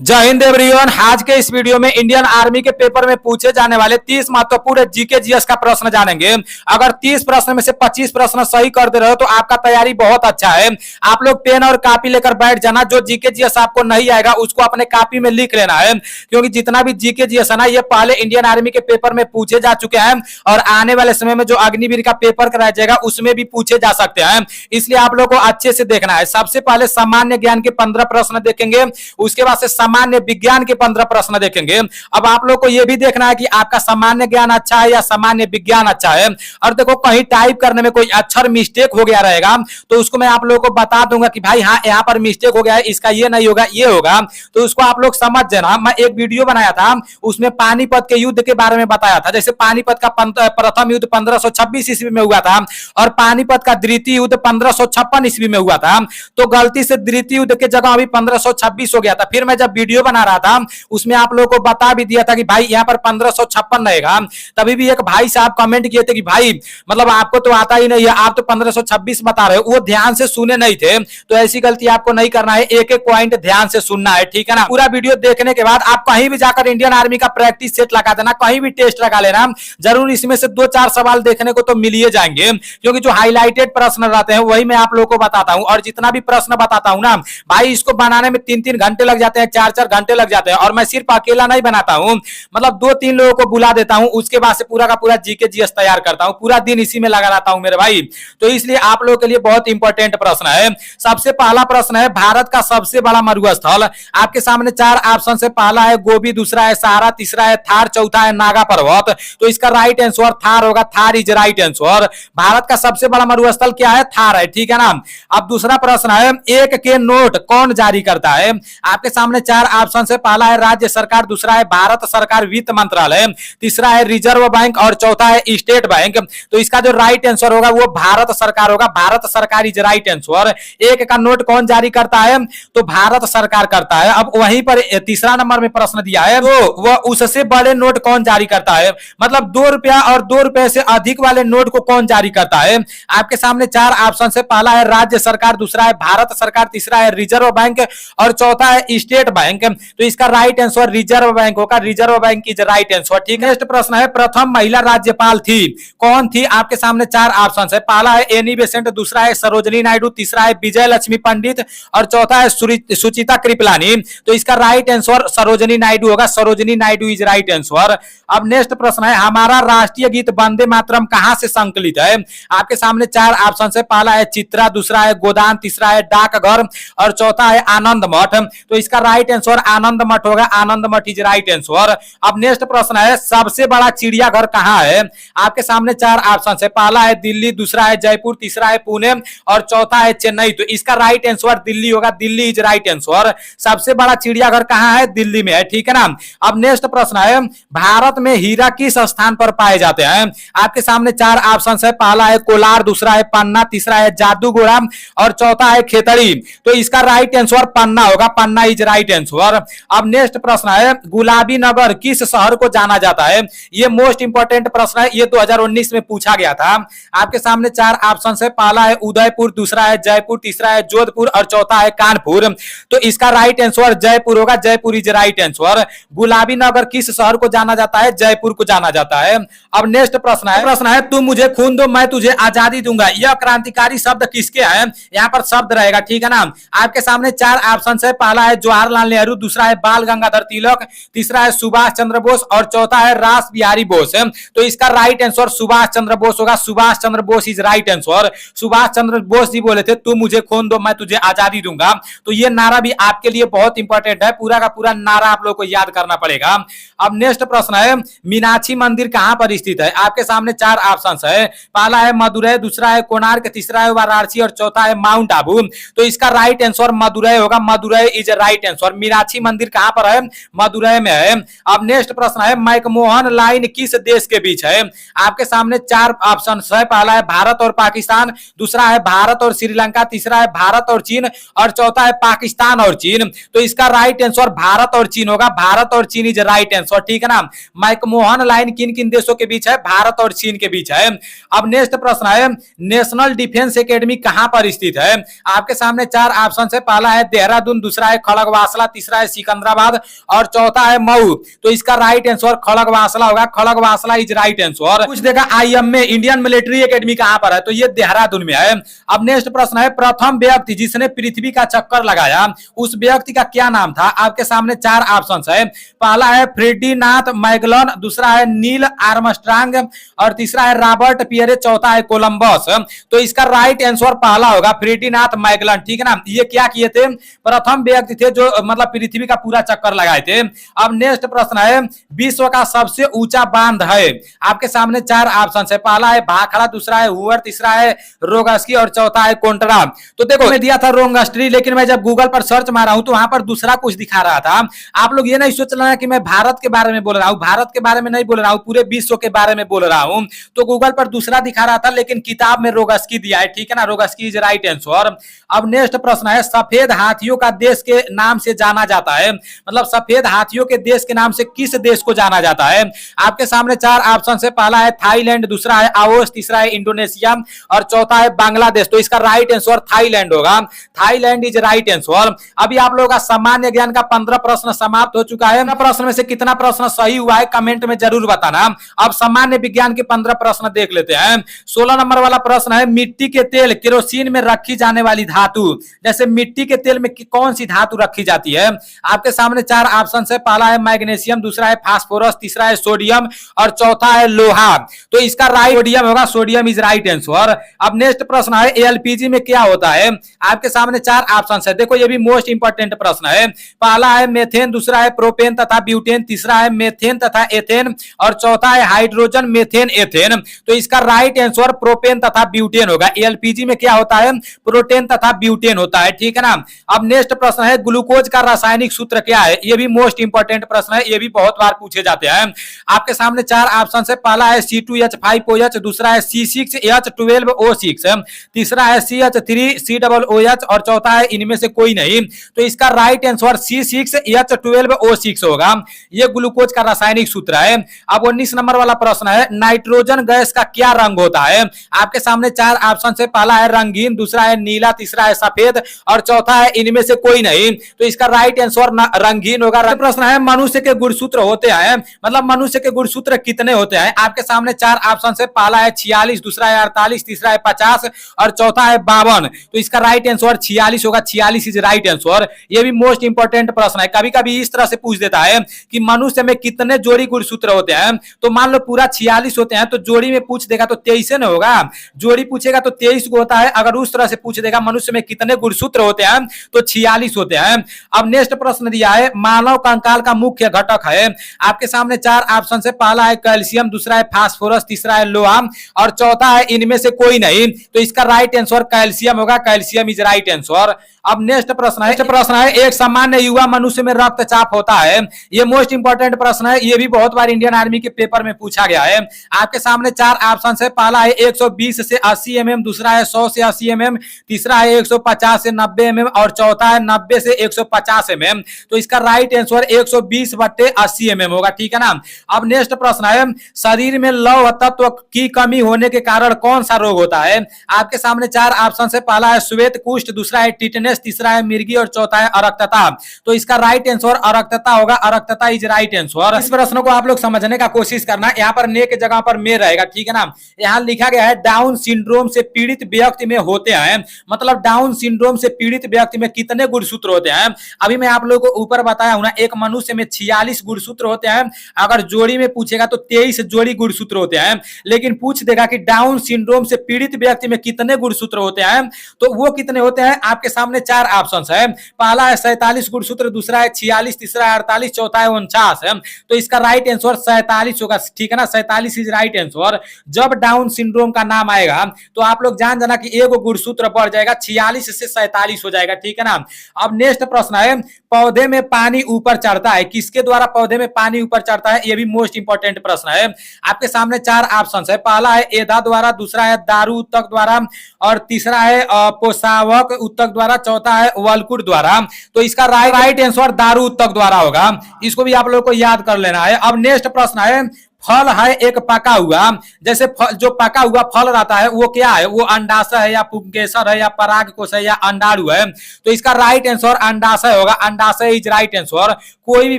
जय हिंद एवरीवन। आज के इस वीडियो में इंडियन आर्मी के पेपर में पूछे जाने वाले 30 महत्वपूर्ण जीके जीएस का प्रश्न जानेंगे। अगर 30 प्रश्न में से 25 प्रश्न सही कर दे रहे हो तो आपका तैयारी बहुत अच्छा है। आप लोग पेन और कॉपी लेकर बैठ जाना। जो जीके जीएस आपको नहीं आएगा उसको अपने कॉपी में लिख लेना है, क्योंकि जितना भी जीके जीएस है ना, ये पहले इंडियन आर्मी के पेपर में पूछे जा चुके हैं और आने वाले समय में जो अग्निवीर का पेपर कराया जाएगा उसमें भी पूछे जा सकते हैं। इसलिए आप लोग को अच्छे से देखना है। सबसे पहले सामान्य ज्ञान के 15 प्रश्न देखेंगे, उसके बाद से सामान्य विज्ञान के 15 प्रश्न देखेंगे। अब आप लोग को यह भी देखना है कि आपका सामान्य ज्ञान अच्छा है या सामान्य विज्ञान अच्छा है। और देखो, कहीं टाइप करने में कोई अक्षर मिस्टेक हो गया रहेगा तो उसको मैं आप लोगों को बता दूंगा कि भाई हाँ, यहाँ पर मिस्टेक हो गया है, इसका ये नहीं होगा, ये होगा। तो उसको आप लोग समझ जाना। मैं एक वीडियो बनाया था, उसमें पानीपत के युद्ध के बारे में बताया था। जैसे पानीपत का प्रथम युद्ध 1526 ईस्वी में हुआ था और पानीपत का द्वितीय युद्ध 1556 ईस्वी में हुआ था। तो गलती से द्वितीय युद्ध के जगह अभी 1526 हो गया था। फिर मैं जब वीडियो बना रहा था उसमें आप लोगों को बता भी दिया था कि भाई यहाँ पर 1556 रहेगा। तभी भी एक भाई साहब कमेंट किए थे कि भाई मतलब आपको तो आता ही नहीं है, आप तो 1526 बता रहे हो। वो ध्यान से सुने नहीं थे। तो ऐसी गलती आपको नहीं करना है, एक एक पॉइंट ध्यान से सुनना है, ठीक है ना। पूरा वीडियो देखने के बाद आप कहीं भी जाकर इंडियन आर्मी का प्रैक्टिस सेट लगा देना, कहीं भी टेस्ट लगा लेना। जरूर इसमें से 2-4 सवाल देखने को तो मिल ही जाएंगे, क्योंकि जो हाईलाइटेड प्रश्न रहते हैं वही मैं आप लोगों को बताता हूं। और जितना भी प्रश्न बताता हूं ना भाई, इसको बनाने में 3-3 घंटे लग जाते हैं, 4-4 घंटे लग जाते हैं। और मैं सिर्फ अकेला नहीं बनाता हूं, मतलब 2-3 लोगों को बुला देता हूं, उसके बाद से पूरा का पूरा जीके जीएस तैयार करता हूं। पूरा दिन इसी में लगा रहता हूं मेरे भाई। तो इसलिए आप लोगों के लिए बहुत इंपॉर्टेंट प्रश्न है। सबसे पहला प्रश्न है, भारत का सबसे बड़ा मरुस्थल। आपके सामने 4 ऑप्शन है। पहला है गोबी, दूसरा है सहारा, तीसरा है थार, चौथा है नागा पर्वत। तो इसका राइट आंसर थार होगा। Thar is right answer. Bharat का सबसे बड़ा मरुस्थल क्या है? थार है, ठीक है ना। अब दूसरा प्रश्न है, 1 के नोट कौन जारी करता है? आपके सामने 4 ऑप्शन है। पहला है राज्य सरकार, दूसरा है भारत सरकार वित्त मंत्रालय, तीसरा है रिजर्व बैंक और चौथा है स्टेट बैंक। तो इसका जो राइट आंसर होगा वो भारत सरकार होगा। भारत सरकार इज राइट आंसर। 1 का नोट कौन जारी करता है? तो भारत सरकार करता है। अब वहीं पर तीसरा नंबर में प्रश्न दिया है, तो वह उससे बड़े नोट कौन जारी करता है? मतलब 2 रुपया और 2 रुपए से अधिक वाले नोट को कौन जारी करता है? आपके सामने 4 ऑप्शन है। पहला है राज्य सरकार, दूसरा है भारत सरकार, तीसरा है रिजर्व बैंक और चौथा है स्टेट बैंक। तो इसका राइट आंसर रिजर्व बैंक होगा। Reserve bank is right answer, ठीक है। नेक्स्ट प्रश्न है, प्रथम महिला राज्यपाल थी कौन थी? आपके सामने 4 ऑप्शन है। पहला है एनी बेसेंट, दूसरा है सरोजनी नायडू, तीसरा है विजय लक्ष्मी पंडित और चौथा है सुचिता कृपलानी। तो इसका राइट आंसर सरोजनी नायडू होगा। Sarojini Naidu is right answer. अब नेक्स्ट प्रश्न है, हमारा राष्ट्रीय गीत वंदे मातरम कहां से संकलित है? आपके सामने 4 ऑप्शन है। पहला है चित्रा, दूसरा है गोदान, तीसरा है डाकघर और चौथा है आनंद मठ। तो इसका राइट आंसर आनंद मठ होगा। आनंद मठ इज राइट आंसर। अब नेक्स्ट प्रश्न है, सबसे बड़ा चिड़ियाघर कहां है? आपके सामने 4 ऑप्शन है। पहला है दिल्ली, दूसरा है जयपुर, तीसरा है पुणे और चौथा है चेन्नई। तो इसका राइट आंसर दिल्ली होगा। Delhi is right answer. सबसे बड़ा चिड़ियाघर कहां है? दिल्ली में है, ठीक है ना। अब नेक्स्ट प्रश्न है, भारत में हीरा किस स्थान पर पाए जाते हैं? आपके सामने 4 ऑप्शन है। पहला है कोलार, दूसरा है पन्ना, तीसरा है जादूगोड़ा और चौथा है खेतड़ी। तो इसका राइट आंसर पन्ना होगा। पन्ना इज राइट आंसर। अब नेक्स्ट प्रश्न है, गुलाबी नगर किस शहर को जाना जाता है? यह मोस्ट इंपोर्टेंट प्रश्न है। यह 2019 में पूछा गया था। आपके सामने 4 ऑप्शन है। पहला है उदयपुर, दूसरा है जयपुर, तीसरा है जोधपुर और चौथा है कानपुर। तो इसका राइट आंसर जयपुर होगा। Jaipur is right answer. गुलाबी नगर किस शहर को जाना जाता है? जयपुर को जाना जाता है। अब नेक्स्ट प्रश्न है, तुम मुझे खून दो मैं तुझे आजादी दूंगा। यह क्रांतिकारी शब्द किसके हैं? यहाँ पर शब्द रहेगा, ठीक है ना। आपके सामने 4 ऑप्शन है। पहला है जवाहरलाल नेहरू, दूसरा है बाल गंगाधर तिलक, तीसरा है सुभाष चंद्र बोस और चौथा है रास बिहारी बोस। तो इसका राइट आंसर सुभाष चंद्र बोस होगा। Subhash Chandra Bose is right answer. Subhash Chandra Bose ji बोले थे, तुम मुझे खून दो मैं तुझे आजादी दूंगा। तो ये नारा भी आपके लिए बहुत इंपॉर्टेंट है। पूरा का पूरा नारा आप लोगों को याद करना पड़ेगा। अब नेक्स्ट प्रश्न है, मीनाक्षी मंदिर कहां पर स्थित है? आपके सामने 4 ऑप्शन है। पहला है मदुरै, दूसरा है कोणार्क, तीसरा है वाराणसी और चौथा है माउंट आबू। तो इसका राइट आंसर मदुरै होगा। Madurai is right answer. Meenakshi मंदिर कहां पर है? मदुरै में है। अब नेक्स्ट प्रश्न है, मैकमोहन लाइन किस देश के बीच है? आपके सामने 4 ऑप्शन है। पहला है भारत और पाकिस्तान, दूसरा है भारत और श्रीलंका, तीसरा है भारत और चीन और चौथा है पाकिस्तान और चीन। तो इसका राइट आंसर भारत और चीन होगा। भारत और चीन इज राइट आंसर, ठीक है ना। मैकमोहन लाइन किन किन देशों के बीच है? भारत और चीन के बीच है। अब नेक्स्ट प्रश्न है, नेशनल डिफेंस एकेडमी कहां पर स्थित है? आपके सामने 4 ऑप्शन है। पहला है देहरादून, दूसरा है खड़गवासला, खड़गवासला, तीसरा है सिकंदराबाद और चौथा है मऊ। तो इसका राइट आंसर खड़गवासला होगा, खड़गवासला इज राइट आंसर। कुछ देखा आईएम में इंडियन मिलिट्री एकेडमी कहां पर है, तो ये देहरादून में है। अब नेक्स्ट प्रश्न है, प्रथम व्यक्ति जिसने पृथ्वी का चक्कर लगाया उस व्यक्ति का क्या नाम था। आपके सामने चार ऑप्शन है। पहला है फ्रेडिनाथ मैगलन, दूसरा है नील आर्मस्ट्रांग और तीसरा है रॉबर्ट पियरे, चौथा है कोलंबस। तो इसका राइट आंसर पहला होगा फ्रेडिनाथ मैगलन, ठीक है ना। ये क्या किए थे, प्रथम व्यक्ति थे जो मतलब पृथ्वी का पूरा चक्कर लगाए थे। अब नेक्स्ट प्रश्न है, विश्व का सबसे ऊंचा बांध है। आपके सामने चार ऑप्शन है। पहला है भाखड़ा, दूसरा है हुवर, तीसरा है रोगस्की और चौथा है कोंटरा। तो देखो मैं दिया था रोंगस्ट्री, लेकिन मैं जब गूगल पर सर्च मारा हूं तो वहां पर दूसरा कुछ दिखा रहा था। आप लोग ये नहीं सोच रहे कि मैं भारत के बारे में बोल रहा हूं, भारत के बारे में नहीं बोल रहा हूं, पूरे विश्व के बारे में बोल रहा हूं। तो गूगल पर दूसरा दिखा रहा था, लेकिन किताब में रोगस्की दिया है, ठीक है ना। रोगस्की इज राइट आंसर। अब नेक्स्ट प्रश्न है, सफेद हाथियों का देश के नाम से जाना जाता है, मतलब सफेद हाथियों के देश के नाम से किस देश को जाना जाता है। आपके सामने चार ऑप्शन है। पहला है थाईलैंड, दूसरा है लाओस, तीसरा है इंडोनेशिया और चौथा है बांग्लादेश। तो इसका राइट आंसर थाईलैंड होगा, थाईलैंड इज राइट आंसर। अभी आप लोगों का सामान्य ज्ञान का 15 प्रश्न समाप्त हो चुका है। प्रश्न में से कितना प्रश्न सही हुआ है कमेंट में जरूर बताना। अब सामान्य विज्ञान के 15 प्रश्न देख लेते हैं। 16 नंबर वाला प्रश्न है, मिट्टी के तेल केरोसिन में रखी जाने वाली धातु, जैसे मिट्टी के तेल में कौन सी धातु रखी जाती है। आपके सामने चार ऑप्शन है। पहला है मैग्नीशियम, दूसरा है फास्फोरस, तीसरा है सोडियम और चौथा है लोहा। तो इसका राइट सोडियम होगा, सोडियम इज राइट आंसर। अब नेक्स्ट प्रश्न है, एलपीजी में क्या होता है। आपके सामने चार ऑप्शन है। देखो ये भी मोस्ट इंपोर्टेंट प्रश्न है। पहला है मेथेन, दूसरा है प्रोपेन तथा ब्यूटेन, तीसरा है मेथेन तथा एथेन और चौथा है हाइड्रोजन मेथेन एथेन। तो इसका राइट आंसर प्रोपेन तथा ब्यूटेन होगा। एलपीजी में क्या होता है, प्रोटेन तथा ब्यूटेन होता है, ठीक है ना। अब नेक्स्ट प्रश्न है, ग्लूकोज का रासायनिक सूत्र क्या है। ये भी मोस्ट इंपोर्टेंट प्रश्न है, ये भी बहुत बार पूछे जाते हैं। आपके सामने चार ऑप्शन है। पहला है C2H5OH, दूसरा है C6H12O6, तीसरा है CH3COOH और चौथा है इनमें से कोई नहीं। तो इसका राइट आंसर C6H12O6 होगा। ये ग्लूकोज का रासायनिक सूत्र है। अब 19 नंबर वाला प्रश्न है, नाइट्रोजन गैस का क्या रंग होता है। आपके सामने चार ऑप्शन है। पहला है रंगीन, दूसरा है नीला, तीसरा है सफेद और चौथा है इनमें से कोई नहीं। तो इसका राइट आंसर रंगीन होगा। प्रश्न है, मनुष्य के गुणसूत्र होते हैं, मतलब मनुष्य के गुणसूत्र कितने होते हैं। आपके सामने चार ऑप्शन है। पहला है 46, दूसरा है 48, तीसरा है 50 और चौथा है 52। तो इसका राइट आंसर 46 होगा, 46 इज राइट आंसर। ये भी मोस्ट इंपोर्टेंट प्रश्न है। कभी कभी इस तरह से पूछ देता है कि मनुष्य में कितने जोड़ी गुणसूत्र होते हैं। तो मान लो पूरा 46 होते हैं, तो जोड़ी में पूछ देगा तो 23 न होगा, जोड़ी पूछेगा तो 23 को होता है। अगर उस तरह से पूछ देगा मनुष्य में कितने गुणसूत्र होते हैं तो 46 होते हैं। अब नेक्स्ट प्रश्न दिया है, मानव कंकाल का मुख्य घटक है। आपके सामने चार ऑप्शन है। पहला है कैल्शियम, दूसरा है फास्फोरस, तीसरा है लोहा और चौथा है इनमें से कोई नहीं। तो इसका राइट आंसर कैल्शियम होगा, कैल्शियम इज राइट आंसर। अब नेक्स्ट प्रश्न है, एक सामान्य युवा मनुष्य में रक्तचाप होता है। ये मोस्ट इंपोर्टेंट प्रश्न है, ये भी बहुत बार इंडियन आर्मी के पेपर में पूछा गया है। आपके सामने चार ऑप्शन है। पहला है 120 से 80 mm, दूसरा है 100 से 80 mm, तीसरा है 150 से 90 mm और चौथा है 90 से 150 mm। तो इसका राइट आंसर 120/80 mm होगा, ठीक है ना। अब नेक्स्ट प्रश्न है, शरीर में लौह तत्व की कमी होने के कारण कौन सा रोग होता है। आपके सामने चार ऑप्शन है। पहला है श्वेत कुष्ठ, दूसरा है टिटनेस, तीसरा है मिर्गी और चौथा है अरक्तता। तो इसका राइट आंसर अरक्तता होगा, अरक्तता इज राइट आंसर। इस प्रश्न को आप लोग समझने का कोशिश करना। यहाँ पर ने के जगह पर में रहेगा, ठीक है ना। यहाँ लिखा गया है डाउन सिंड्रोम से पीड़ित व्यक्ति में होते हैं, मतलब डाउन सिंड्रोम से पीड़ित व्यक्ति में कितने गुणसूत्र होते हैं। अभी मैं आप लोगों को ऊपर बताया हूं ना, एक मनुष्य में 46 गुणसूत्र होते हैं। अगर जोड़ी में पूछेगा तो 23 जोड़ी गुणसूत्र होते हैं, लेकिन पूछ देगा कि डाउन सिंड्रोम से पीड़ित व्यक्ति में कितने गुणसूत्र होते हैं, तो वो कितने होते हैं। आपके सामने चार ऑप्शन है। पहला है 47 गुणसूत्र, दूसरा है 46, तीसरा है 48, चौथा है 49 है। तो इसका राइट आंसर 47 होगा, ठीक है ना। 47 इज राइट आंसर। जब डाउन सिंड्रोम का नाम आएगा तो आप लोग जान जाना कि एगो गुणसूत्र बढ़ जाएगा, 46 से 47 हो जाएगा, ठीक है ना। अब नेक्स्ट प्रश्न है, पौधे में पानी ऊपर चढ़ता है, किसके द्वारा पौधे में पानी ऊपर चढ़ता है। ये भी मोस्ट इंपोर्टेंट प्रश्न है। आपके सामने चार ऑप्शन है। पहला है एधा द्वारा, दूसरा है दारू उत्तक द्वारा और तीसरा है पोषावक उत्तक द्वारा, चौथा है वलकुट द्वारा। तो इसका राइट आंसर दारू उत्तक द्वारा होगा। इसको भी आप लोगों को याद कर लेना है। अब नेक्स्ट प्रश्न है, फल है एक पका हुआ। जैसे जो पका हुआ फल रहता है वो क्या है, वो अंडाशय है या पुंकेसर है या परागकोश है या अंडाणु है। तो इसका राइट आंसर अंडाशय होगा। अंडाशय इज राइट आंसर। कोई भी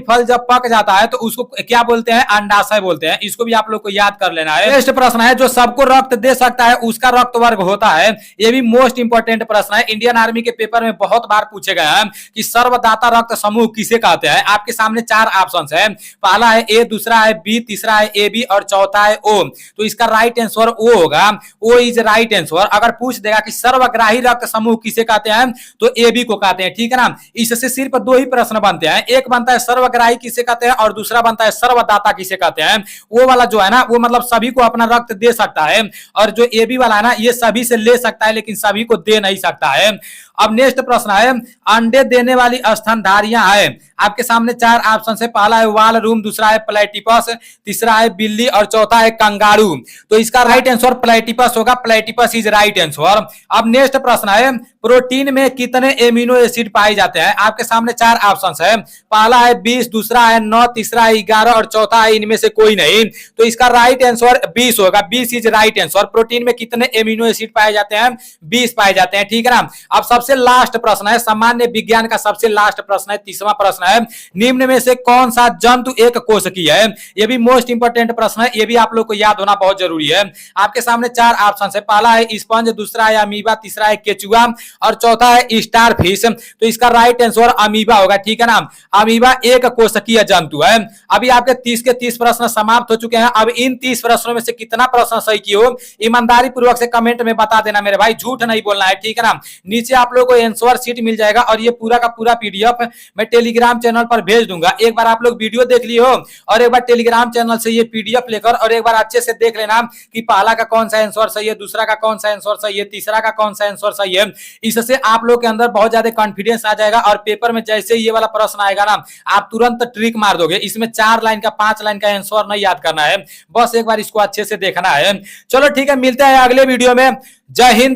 फल जब पक जाता है तो उसको क्या बोलते हैं, अंडाशय बोलते हैं। इसको भी आप लोग को याद कर लेना है। नेक्स्ट प्रश्न है, जो सबको रक्त दे सकता है उसका रक्त वर्ग होता है। ये भी मोस्ट इंपोर्टेंट प्रश्न है, इंडियन आर्मी के पेपर में बहुत बार पूछे गए हैं कि सर्वदाता रक्त समूह किसे कहते हैं। आपके सामने 4 ऑप्शंस है। पहला है ए, दूसरा है बी, तीसरा है ए बी और चौथा है ओ। तो इसका राइट आंसर ओ होगा। O is right answer. अगर पूछ देगा कि सर्वग्राही रक्त समूह किसे कहते हैं तो ए बी को कहते हैं, ठीक है ना। इससे सिर्फ 2 ही प्रश्न बनते हैं। एक बनता है सर्वग्राही किसे कहते हैं और दूसरा बनता है सर्वदाता किसे कहते हैं। वो वाला जो है ना वो मतलब सभी को अपना रक्त दे सकता है, और जो ए बी वाला है ना ये सभी से ले सकता है लेकिन सभी को दे नहीं सकता है। अब नेक्स्ट प्रश्न है, अंडे देने वाली स्तनधारियां है। आपके सामने 4 ऑप्शन है। पहला है वाल रूम, दूसरा है प्लेटिपस, तीसरा है बिल्ली और चौथा है कंगारू। तो इसका राइट आंसर प्लेटिपस होगा। Platypus is right answer. अब नेक्स्ट प्रश्न है, प्रोटीन में कितने एमिनो एसिड पाए जाते हैं। आपके सामने 4 ऑप्शन है। पहला है 20, दूसरा है 9, तीसरा है 11 और चौथा है इनमें से कोई नहीं। तो इसका राइट आंसर 20 होगा। 20 इज राइट आंसर। प्रोटीन में कितने एमिनो एसिड पाए जाते हैं, 20 पाए जाते हैं, ठीक है ना। अब सबसे लास्ट प्रश्न है, सामान्य विज्ञान का सबसे लास्ट प्रश्न है, 30वां प्रश्न है। निम्न में से कौन सा जंतु एक कोशिकीय है। यह भी मोस्ट इंपोर्टेंट प्रश्न है, यह भी आप लोग को याद होना बहुत जरूरी है। आपके सामने 4 ऑप्शन है। पहला है स्पंज, दूसरा है अमीबा, तीसरा है केचुआ और चौथा है स्टार फिश। तो इसका राइट आंसर अमीबा होगा, ठीक है ना। अमीबा एक कोशिकीय जंतु है। अभी आपके 30 के 30 प्रश्न समाप्त हो चुके हैं। अब इन 30 प्रश्नों में से कितना प्रश्न सही किए हो ईमानदारी पूर्वक से कमेंट में बता देना मेरे भाई, झूठ नहीं बोलना है, ठीक है ना। नीचे आप लोग को आंसर शीट मिल जाएगा और ये पूरा का पूरा पीडीएफ मैं टेलीग्राम चैनल पर भेज दूंगा। एक बार आप लोग वीडियो देख लिए हो और एक बार टेलीग्राम चैनल से ये पीडीएफ लेकर और एक बार अच्छे से देख लेना कि पहला का कौन सा आंसर सही है, दूसरा का कौन सा आंसर सही है, तीसरा का कौन सा आंसर सही है। इससे आप लोग के अंदर बहुत ज्यादा कॉन्फिडेंस आ जाएगा और पेपर में जैसे ये वाला प्रश्न आएगा ना आप तुरंत ट्रिक मार दोगे। इसमें 4 लाइन का 5 लाइन का आंसर नहीं याद करना है, बस एक बार इसको अच्छे से देखना है। चलो ठीक है, मिलते हैं अगले वीडियो में। जय हिंद।